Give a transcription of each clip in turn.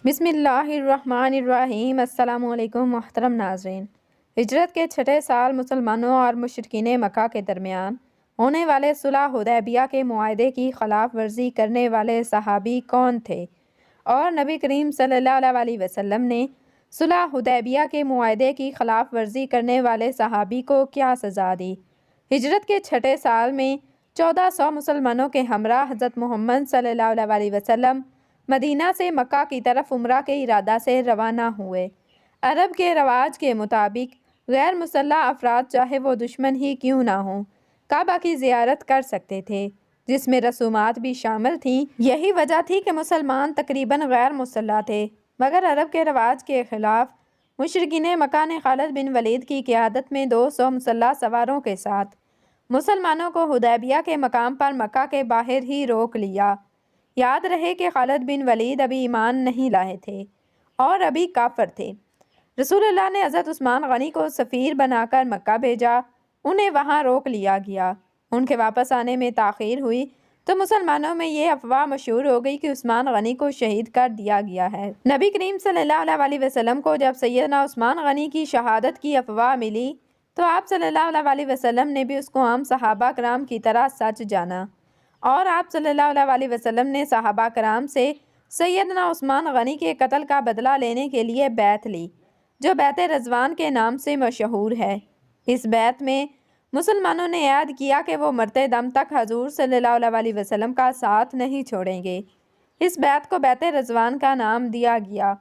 بسم اللہ الرحمن الرحیم۔ السلام علیکم محترم ناظرین۔ ہجرت کے چھٹے سال مسلمانوں اور مشرکین مکہ کے درمیان ہونے والے صلح حدیبیہ کے معاہدے کی خلاف ورزی کرنے والے صحابی کون تھے، اور نبی کریم صلی اللہ علیہ وسلم نے صلح حدیبیہ کے معاہدے کی خلاف ورزی کرنے والے صحابی کو کیا سزا دی؟ ہجرت کے چھٹے سال میں 1400 مسلمانوں کے ہمراہ حضرت محمد صلی اللہ علیہ وسلم مدینہ سے مکہ کی طرف عمرہ کے ارادہ سے روانہ ہوئے۔ عرب کے رواج کے مطابق غیر مسلح افراد چاہے وہ دشمن ہی کیوں نہ ہوں، کعبہ کی زیارت کر سکتے تھے، جس میں رسومات بھی شامل تھیں۔ یہی وجہ تھی کہ مسلمان تقریباً غیر مسلح تھے، مگر عرب کے رواج کے خلاف مشرکین مکہ نے خالد بن ولید کی قیادت میں 200 مسلح سواروں کے ساتھ مسلمانوں کو حدیبیہ کے مقام پر مکہ کے باہر ہی روک لیا۔ یاد رہے کہ خالد بن ولید ابھی ایمان نہیں لائے تھے اور ابھی کافر تھے۔ رسول اللہ نے حضرت عثمان غنی کو سفیر بنا کر مکہ بھیجا، انہیں وہاں روک لیا گیا۔ ان کے واپس آنے میں تاخیر ہوئی تو مسلمانوں میں یہ افواہ مشہور ہو گئی کہ عثمان غنی کو شہید کر دیا گیا ہے۔ نبی کریم صلی اللہ علیہ وسلم کو جب سیدنا عثمان غنی کی شہادت کی افواہ ملی تو آپ صلی اللہ علیہ وسلم نے بھی اس کو عام صحابہ کرام کی طرح سچ جانا، اور آپ صلی اللہ علیہ وسلم نے صحابہ کرام سے سیدنا عثمان غنی کے قتل کا بدلہ لینے کے لیے بیعت لی، جو بیعت رضوان کے نام سے مشہور ہے۔ اس بیعت میں مسلمانوں نے عہد کیا کہ وہ مرتے دم تک حضور صلی اللہ علیہ وسلم کا ساتھ نہیں چھوڑیں گے۔ اس بیعت کو بیعت رضوان کا نام دیا گیا،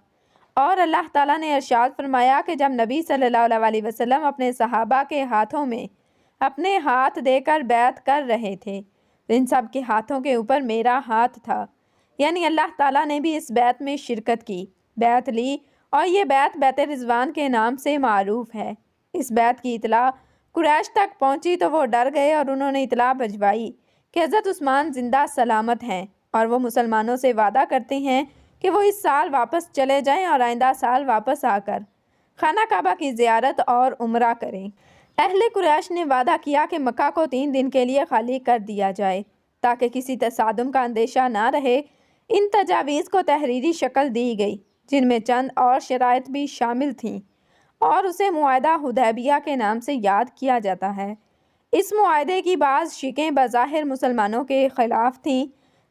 اور اللہ تعالیٰ نے ارشاد فرمایا کہ جب نبی صلی اللہ علیہ وسلم اپنے صحابہ کے ہاتھوں میں اپنے ہاتھ دے کر بیعت کر رہے تھے، ان سب کے ہاتھوں کے اوپر میرا ہاتھ تھا، یعنی اللہ تعالیٰ نے بھی اس بیعت میں شرکت کی، بیعت لی، اور یہ بیعت بیعت رضوان کے نام سے معروف ہے۔ اس بیعت کی اطلاع قریش تک پہنچی تو وہ ڈر گئے اور انہوں نے اطلاع بھجوائی کہ حضرت عثمان زندہ سلامت ہیں، اور وہ مسلمانوں سے وعدہ کرتے ہیں کہ وہ اس سال واپس چلے جائیں اور آئندہ سال واپس آ کر خانہ کعبہ کی زیارت اور عمرہ کریں۔ اہل قریش نے وعدہ کیا کہ مکہ کو 3 دن کے لیے خالی کر دیا جائے تاکہ کسی تصادم کا اندیشہ نہ رہے۔ ان تجاویز کو تحریری شکل دی گئی، جن میں چند اور شرائط بھی شامل تھیں، اور اسے معاہدہ حدیبیہ کے نام سے یاد کیا جاتا ہے۔ اس معاہدے کی بعض شقیں بظاہر مسلمانوں کے خلاف تھیں،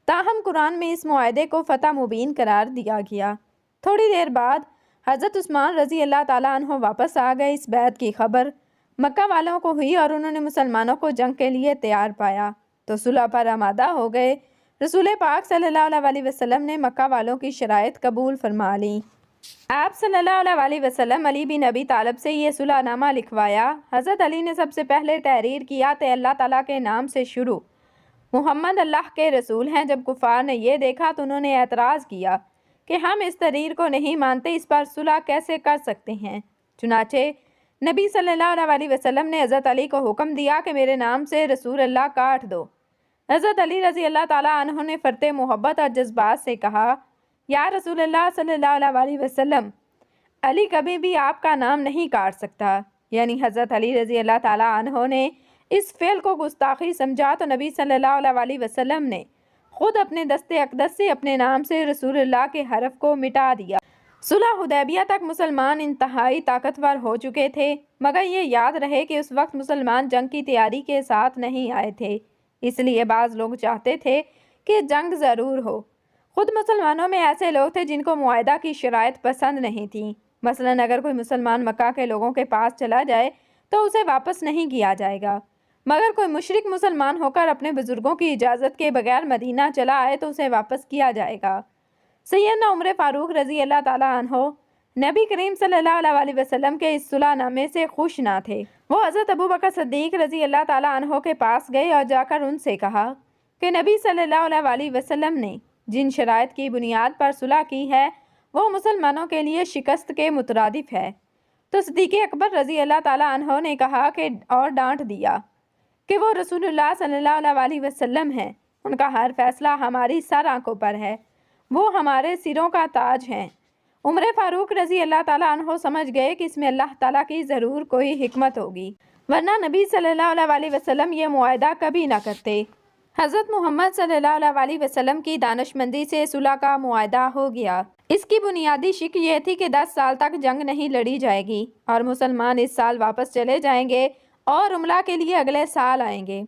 تاہم قرآن میں اس معاہدے کو فتح مبین قرار دیا گیا۔ تھوڑی دیر بعد حضرت عثمان رضی اللہ تعالیٰ عنہ واپس آ گئے۔ اس بیعت کی خبر مکہ والوں کو ہوئی اور انہوں نے مسلمانوں کو جنگ کے لیے تیار پایا تو صلح پر آمادہ ہو گئے۔ رسول پاک صلی اللہ علیہ وسلم نے مکہ والوں کی شرائط قبول فرما لیں۔ آپ صلی اللہ علیہ وسلم علی بن ابی طالب سے یہ صلح نامہ لکھوایا۔ حضرت علی نے سب سے پہلے تحریر کیا کہ اللہ تعالیٰ کے نام سے شروع، محمد اللہ کے رسول ہیں۔ جب کفار نے یہ دیکھا تو انہوں نے اعتراض کیا کہ ہم اس تحریر کو نہیں مانتے، اس پر صلح کیسے کر سکتے ہیں؟ چنانچہ نبی صلی اللہ علیہ وسلم نے حضرت علی کو حکم دیا کہ میرے نام سے رسول اللہ کاٹ دو۔ حضرت علی رضی اللہ تعالیٰ عنہ نے فرط محبت اور جذبات سے کہا، یا رسول اللہ صلی اللہ علیہ وسلم، علی کبھی بھی آپ کا نام نہیں کاٹ سکتا۔ یعنی حضرت علی رضی اللہ تعالیٰ عنہ نے اس فعل کو گستاخی سمجھا تو نبی صلی اللہ علیہ وسلم نے خود اپنے دست اقدس سے اپنے نام سے رسول اللہ کے حرف کو مٹا دیا۔ صلح حدیبیہ تک مسلمان انتہائی طاقتور ہو چکے تھے، مگر یہ یاد رہے کہ اس وقت مسلمان جنگ کی تیاری کے ساتھ نہیں آئے تھے، اس لیے بعض لوگ چاہتے تھے کہ جنگ ضرور ہو۔ خود مسلمانوں میں ایسے لوگ تھے جن کو معاہدہ کی شرائط پسند نہیں تھیں۔ مثلاً اگر کوئی مسلمان مکہ کے لوگوں کے پاس چلا جائے تو اسے واپس نہیں کیا جائے گا، مگر کوئی مشرک مسلمان ہو کر اپنے بزرگوں کی اجازت کے بغیر مدینہ چلا آئے تو اسے واپس کیا جائے گا۔ سیدنا عمر فاروق رضی اللہ تعالیٰ عنہ نبی کریم صلی اللہ علیہ وسلم کے اس صلح نامے سے خوش نہ تھے۔ وہ حضرت ابو بکر صدیق رضی اللہ تعالیٰ عنہ کے پاس گئے اور جا کر ان سے کہا کہ نبی صلی اللہ علیہ وسلم نے جن شرائط کی بنیاد پر صلح کی ہے وہ مسلمانوں کے لیے شکست کے مترادف ہے۔ تو صدیق اکبر رضی اللہ تعالیٰ عنہ نے کہا کہ اور ڈانٹ دیا کہ وہ رسول اللہ صلی اللہ علیہ وسلم ہیں، ان کا ہر فیصلہ ہماری سر آنکھوں پر ہے، وہ ہمارے سروں کا تاج ہیں۔ عمر فاروق رضی اللہ تعالیٰ عنہ سمجھ گئے کہ اس میں اللہ تعالیٰ کی ضرور کوئی حکمت ہوگی، ورنہ نبی صلی اللہ علیہ وسلم یہ معاہدہ کبھی نہ کرتے۔ حضرت محمد صلی اللہ علیہ وسلم کی دانشمندی سے صلح کا معاہدہ ہو گیا۔ اس کی بنیادی شک یہ تھی کہ 10 سال تک جنگ نہیں لڑی جائے گی اور مسلمان اس سال واپس چلے جائیں گے اور عمرہ کے لیے اگلے سال آئیں گے۔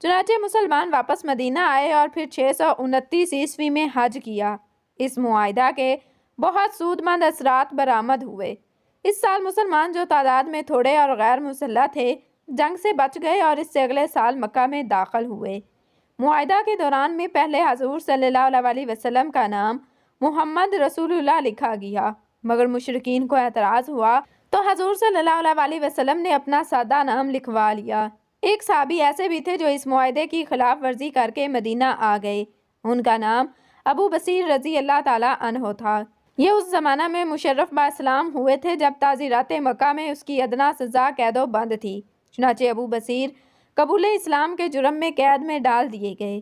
چنانچہ مسلمان واپس مدینہ آئے اور پھر 629 عیسوی میں حج کیا۔ اس معاہدہ کے بہت سودمند اثرات برآمد ہوئے۔ اس سال مسلمان جو تعداد میں تھوڑے اور غیر مسلح تھے جنگ سے بچ گئے اور اس سے اگلے سال مکہ میں داخل ہوئے۔ معاہدہ کے دوران میں پہلے حضور صلی اللہ علیہ وسلم کا نام محمد رسول اللہ لکھا گیا، مگر مشرکین کو اعتراض ہوا تو حضور صلی اللہ علیہ وسلم نے اپنا سادہ نام لکھوا لیا۔ ایک صحابی ایسے بھی تھے جو اس معاہدے کی خلاف ورزی کر کے مدینہ آ گئے۔ ان کا نام ابو بصیر رضی اللہ تعالیٰ عنہ تھا۔ یہ اس زمانہ میں مشرف با اسلام ہوئے تھے جب تعزیرات مکہ میں اس کی ادنا سزا قید و بند تھی۔ چنانچہ ابو بصیر قبول اسلام کے جرم میں قید میں ڈال دیے گئے۔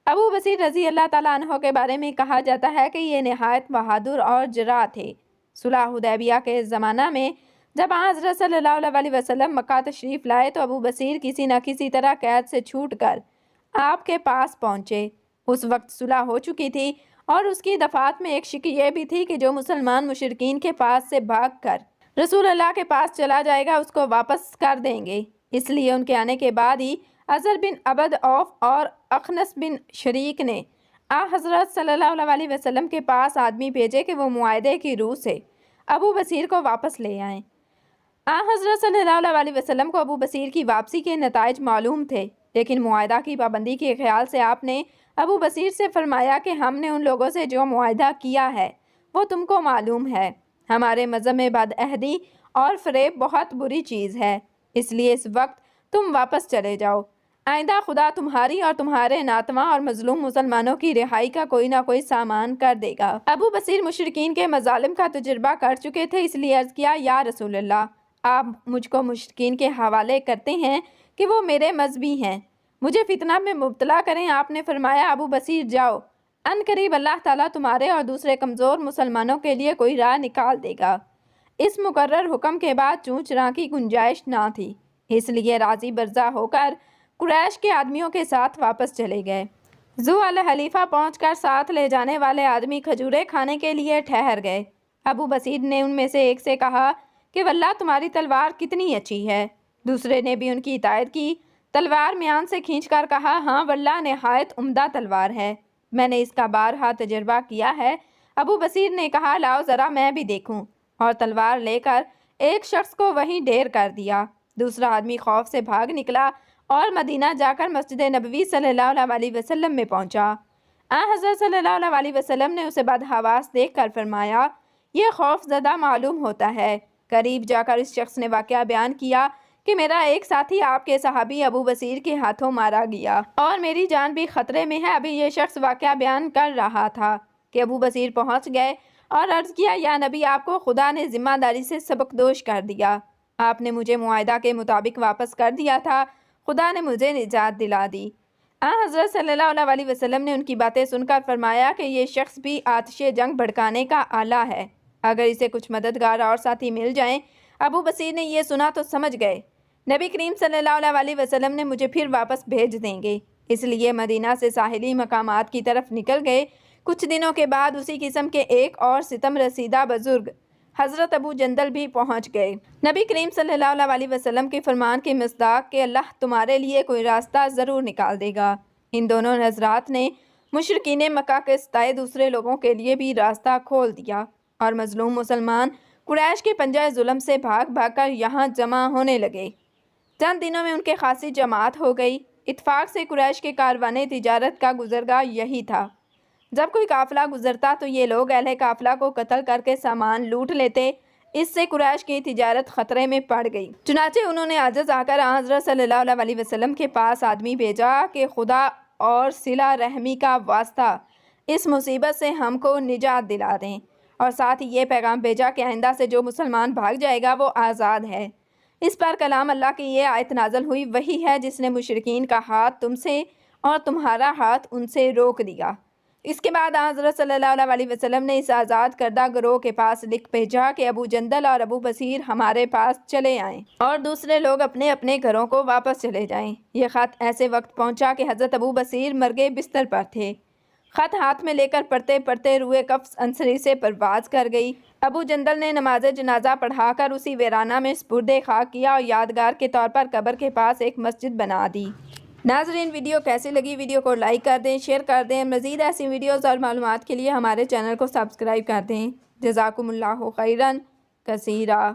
ابو بصیر رضی اللہ تعالیٰ عنہ کے بارے میں کہا جاتا ہے کہ یہ نہایت بہادر اور جراح تھے۔ صلح حدیبیہ کے زمانہ میں جب حضرت صلی اللہ علیہ وسلم مکہ تشریف لائے تو ابو بصیر کسی نہ کسی طرح قید سے چھوٹ کر آپ کے پاس پہنچے۔ اس وقت صلح ہو چکی تھی اور اس کی دفعات میں ایک شک یہ بھی تھی کہ جو مسلمان مشرکین کے پاس سے بھاگ کر رسول اللہ کے پاس چلا جائے گا اس کو واپس کر دیں گے۔ اس لیے ان کے آنے کے بعد ہی ازر بن عبد عوف اور اخنس بن شریک نے حضرت صلی اللہ علیہ وسلم کے پاس آدمی بھیجے کہ وہ معاہدے کی روح سے ابو بصیر کو واپس لے آئیں۔ حضرت صلی اللہ علیہ وسلم کو ابو بصیر کی واپسی کے نتائج معلوم تھے، لیکن معاہدہ کی پابندی کے خیال سے آپ نے ابو بصیر سے فرمایا کہ ہم نے ان لوگوں سے جو معاہدہ کیا ہے وہ تم کو معلوم ہے۔ ہمارے مذہب میں بدعہدی اور فریب بہت بری چیز ہے، اس لیے اس وقت تم واپس چلے جاؤ۔ آئندہ خدا تمہاری اور تمہارے ناتواں اور مظلوم مسلمانوں کی رہائی کا کوئی نہ کوئی سامان کر دے گا۔ ابو بصیر مشرکین کے مظالم کا تجربہ کر چکے تھے، اس لیے عرض کیا، یا رسول اللہ، آپ مجھ کو مشرکین کے حوالے کرتے ہیں کہ وہ میرے مذہبی ہیں، مجھے فتنہ میں مبتلا کریں۔ آپ نے فرمایا، ابو بصیر جاؤ، ان قریب اللہ تعالیٰ تمہارے اور دوسرے کمزور مسلمانوں کے لیے کوئی راہ نکال دے گا۔ اس مقرر حکم کے بعد چوں چراں کی گنجائش نہ تھی، اس لیے راضی برضا ہو کر قریش کے آدمیوں کے ساتھ واپس چلے گئے۔ ذو الحلیفہ پہنچ کر ساتھ لے جانے والے آدمی کھجورے کھانے کے لیے ٹھہر گئے۔ ابو بصیر نے ان میں سے ایک سے کہا کہ واللہ تمہاری تلوار کتنی اچھی ہے۔ دوسرے نے بھی ان کی اطاعت کی، تلوار میان سے کھینچ کر کہا، ہاں واللہ نہایت عمدہ تلوار ہے، میں نے اس کا بارہا تجربہ کیا ہے۔ ابو بصیر نے کہا، لاؤ ذرا میں بھی دیکھوں، اور تلوار لے کر ایک شخص کو وہیں ڈھیر کر دیا۔ دوسرا آدمی خوف سے بھاگ نکلا اور مدینہ جا کر مسجد نبوی صلی اللہ علیہ وسلم میں پہنچا۔ حضرت صلی اللہ علیہ وسلم نے اسے بدحواس دیکھ کر فرمایا، یہ خوف زدہ معلوم ہوتا ہے۔ قریب جا کر اس شخص نے واقعہ بیان کیا کہ میرا ایک ساتھی آپ کے صحابی ابو بصیر کے ہاتھوں مارا گیا اور میری جان بھی خطرے میں ہے۔ ابھی یہ شخص واقعہ بیان کر رہا تھا کہ ابو بصیر پہنچ گئے اور عرض کیا، یا نبی، آپ کو خدا نے ذمہ داری سے سبکدوش کر دیا، آپ نے مجھے معاہدہ کے مطابق واپس کر دیا تھا، خدا نے مجھے نجات دلا دی۔ حضرت صلی اللہ علیہ وسلم نے ان کی باتیں سن کر فرمایا کہ یہ شخص بھی آتش جنگ بھڑکانے کا آلہ ہے، اگر اسے کچھ مددگار اور ساتھی مل جائیں۔ ابو بصیر نے یہ سنا تو سمجھ گئے نبی کریم صلی اللہ علیہ وسلم نے مجھے پھر واپس بھیج دیں گے، اس لیے مدینہ سے ساحلی مقامات کی طرف نکل گئے۔ کچھ دنوں کے بعد اسی قسم کے ایک اور ستم رسیدہ بزرگ حضرت ابو جندل بھی پہنچ گئے۔ نبی کریم صلی اللہ علیہ وسلم کے فرمان کے مصداق کہ اللہ تمہارے لیے کوئی راستہ ضرور نکال دے گا۔ ان دونوں حضرات نے مشرکین مکہ کے ستائے دوسرے لوگوں کے لیے بھی راستہ کھول دیا اور مظلوم مسلمان قریش کے پنجہ ظلم سے بھاگ بھاگ کر یہاں جمع ہونے لگے۔ چند دنوں میں ان کے خاصی جماعت ہو گئی۔ اتفاق سے قریش کے کاروان تجارت کا گزرگاہ یہی تھا۔ جب کوئی قافلہ گزرتا تو یہ لوگ اہل قافلہ کو قتل کر کے سامان لوٹ لیتے، اس سے قریش کی تجارت خطرے میں پڑ گئی۔ چنانچہ انہوں نے عاجز آ کر حضرت صلی اللہ علیہ وسلم کے پاس آدمی بھیجا کہ خدا اور صلہ رحمی کا واسطہ اس مصیبت سے ہم کو نجات دلا دیں، اور ساتھ ہی یہ پیغام بھیجا کہ آئندہ سے جو مسلمان بھاگ جائے گا وہ آزاد ہے۔ اس پر کلام اللہ کی یہ آیت نازل ہوئی، وہی ہے جس نے مشرکین کا ہاتھ تم سے اور تمہارا ہاتھ ان سے روک دیا۔ اس کے بعد حضرت صلی اللہ علیہ وسلم نے اس آزاد کردہ گروہ کے پاس لکھ بھیجا کہ ابو جندل اور ابو بصیر ہمارے پاس چلے آئیں اور دوسرے لوگ اپنے اپنے گھروں کو واپس چلے جائیں۔ یہ خط ایسے وقت پہنچا کہ حضرت ابو بصیر مرگے بستر پر تھے۔ خط ہاتھ میں لے کر پڑھتے پڑھتے روئے قفس انصری سے پرواز کر گئی۔ ابو جندل نے نماز جنازہ پڑھا کر اسی ویرانہ میں سپرد خاک کیا اور یادگار کے طور پر قبر کے پاس ایک مسجد بنا دی۔ ناظرین، ویڈیو کیسی لگی؟ ویڈیو کو لائک کر دیں، شیئر کر دیں۔ مزید ایسی ویڈیوز اور معلومات کے لیے ہمارے چینل کو سبسکرائب کر دیں۔ جزاکم اللہ خیرا کثیرا۔